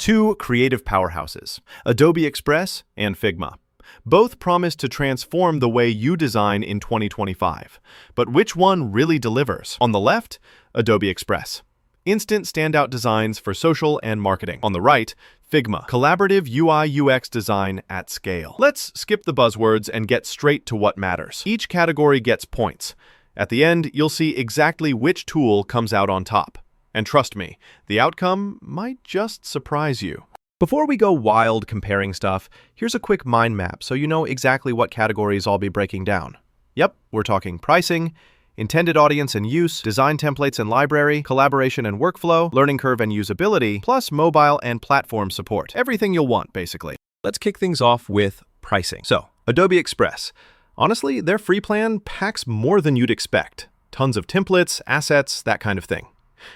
Two creative powerhouses, Adobe Express and Figma. Both promise to transform the way you design in 2025. But which one really delivers? On the left, Adobe Express. Instant standout designs for social and marketing. On the right, Figma. Collaborative UI/UX design at scale. Let's skip the buzzwords and get straight to what matters. Each category gets points. At the end, you'll see exactly which tool comes out on top. And trust me, the outcome might just surprise you. Before we go wild comparing stuff, here's a quick mind map so you know exactly what categories I'll be breaking down. Yep, we're talking pricing, intended audience and use, design templates and library, collaboration and workflow, learning curve and usability, plus mobile and platform support. Everything you'll want, basically. Let's kick things off with pricing. So, Adobe Express. Honestly, their free plan packs more than you'd expect. Tons of templates, assets, that kind of thing.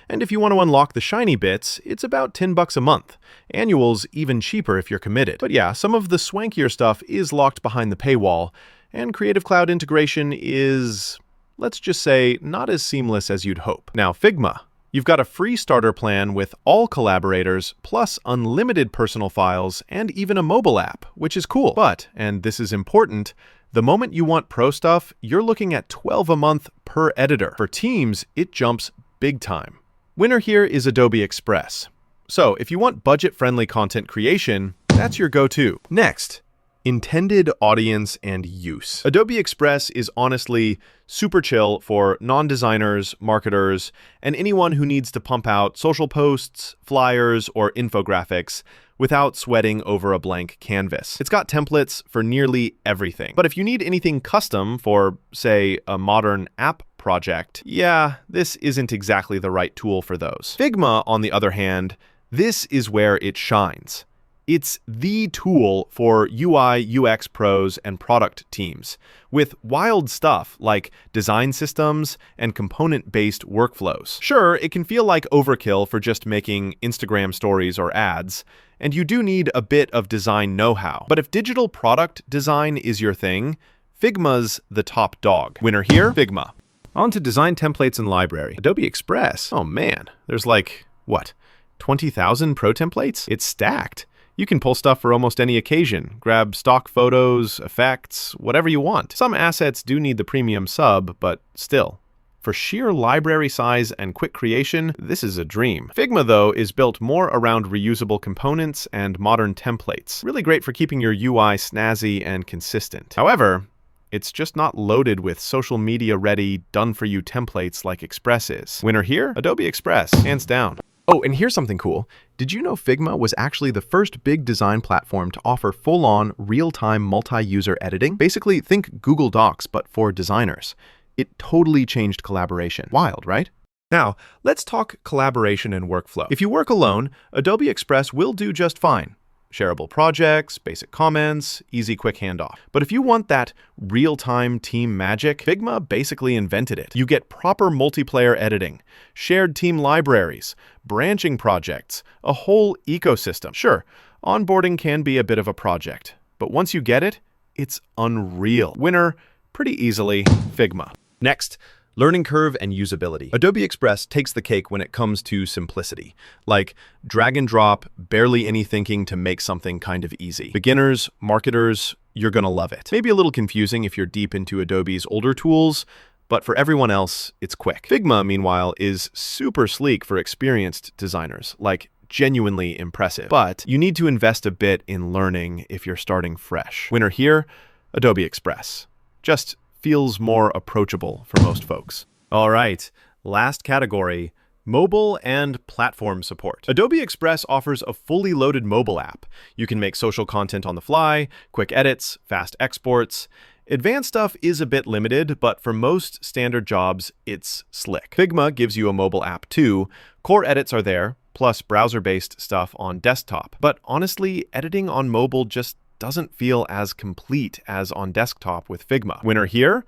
And if you want to unlock the shiny bits, it's about $10 a month. Annual's even cheaper if you're committed. But yeah, some of the swankier stuff is locked behind the paywall, and Creative Cloud integration is, let's just say, not as seamless as you'd hope. Now, Figma. You've got a free starter plan with all collaborators, plus unlimited personal files, and even a mobile app, which is cool. But, and this is important, the moment you want pro stuff, you're looking at $12 a month per editor. For teams, it jumps big time. Winner here is Adobe Express. So if you want budget-friendly content creation, that's your go-to. Next, intended audience and use. Adobe Express is honestly super chill for non-designers, marketers, and anyone who needs to pump out social posts, flyers, or infographics without sweating over a blank canvas. It's got templates for nearly everything. But if you need anything custom for, say, a modern app project, yeah, this isn't exactly the right tool for those. Figma, on the other hand, this is where it shines. It's the tool for UI/UX pros and product teams, with wild stuff like design systems and component-based workflows. Sure, it can feel like overkill for just making Instagram stories or ads, and you do need a bit of design know-how. But if digital product design is your thing, Figma's the top dog. Winner here, Figma. On to design templates and library. Adobe Express, oh man, there's like, what, 20,000 pro templates? It's stacked. You can pull stuff for almost any occasion. Grab stock photos, effects, whatever you want. Some assets do need the premium sub, but still. For sheer library size and quick creation, this is a dream. Figma, though, is built more around reusable components and modern templates. Really great for keeping your UI snazzy and consistent. However, it's just not loaded with social media-ready, done-for-you templates like Express is. Winner here? Adobe Express, hands down. Oh, and here's something cool. Did you know Figma was actually the first big design platform to offer full-on, real-time multi-user editing? Basically, think Google Docs, but for designers. It totally changed collaboration. Wild, right? Now, let's talk collaboration and workflow. If you work alone, Adobe Express will do just fine. Shareable projects, basic comments, easy quick handoff. But if you want that real-time team magic, Figma basically invented it. You get proper multiplayer editing, shared team libraries, branching projects, a whole ecosystem. Sure, onboarding can be a bit of a project, but once you get it, it's unreal. Winner, pretty easily, Figma. Next, learning curve and usability. Adobe Express takes the cake when it comes to simplicity, like drag and drop, barely any thinking to make something kind of easy. Beginners, marketers, you're gonna love it. Maybe a little confusing if you're deep into Adobe's older tools, but for everyone else, it's quick. Figma, meanwhile, is super sleek for experienced designers, like genuinely impressive. But you need to invest a bit in learning if you're starting fresh. Winner here, Adobe Express. Just feels more approachable for most folks. All right, last category, mobile and platform support. Adobe Express offers a fully loaded mobile app. You can make social content on the fly, quick edits, fast exports. Advanced stuff is a bit limited, but for most standard jobs, it's slick. Figma gives you a mobile app too. Core edits are there, plus browser-based stuff on desktop. But honestly, editing on mobile just doesn't feel as complete as on desktop with Figma. Winner here,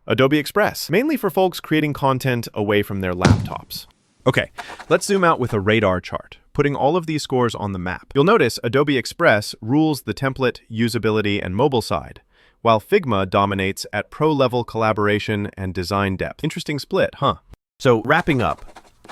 Adobe Express, mainly for folks creating content away from their laptops. Okay, let's zoom out with a radar chart, putting all of these scores on the map. You'll notice Adobe Express rules the template, usability, and mobile side, while Figma dominates at pro-level collaboration and design depth. Interesting split, huh? So wrapping up,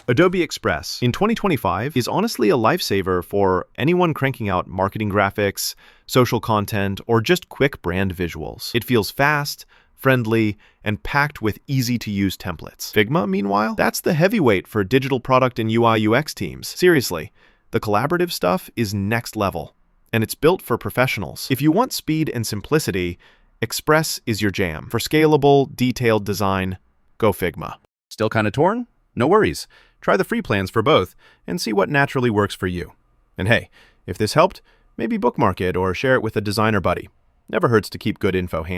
Adobe Express in 2025 is honestly a lifesaver for anyone cranking out marketing graphics, social content, or just quick brand visuals. It feels fast, friendly, and packed with easy-to-use templates. Figma, meanwhile, that's the heavyweight for digital product and UI/UX teams. Seriously, the collaborative stuff is next level, and it's built for professionals. If you want speed and simplicity, Express is your jam. For scalable, detailed design, go Figma. Still kind of torn? No worries. Try the free plans for both and see what naturally works for you. And hey, if this helped, maybe bookmark it or share it with a designer buddy. Never hurts to keep good info handy.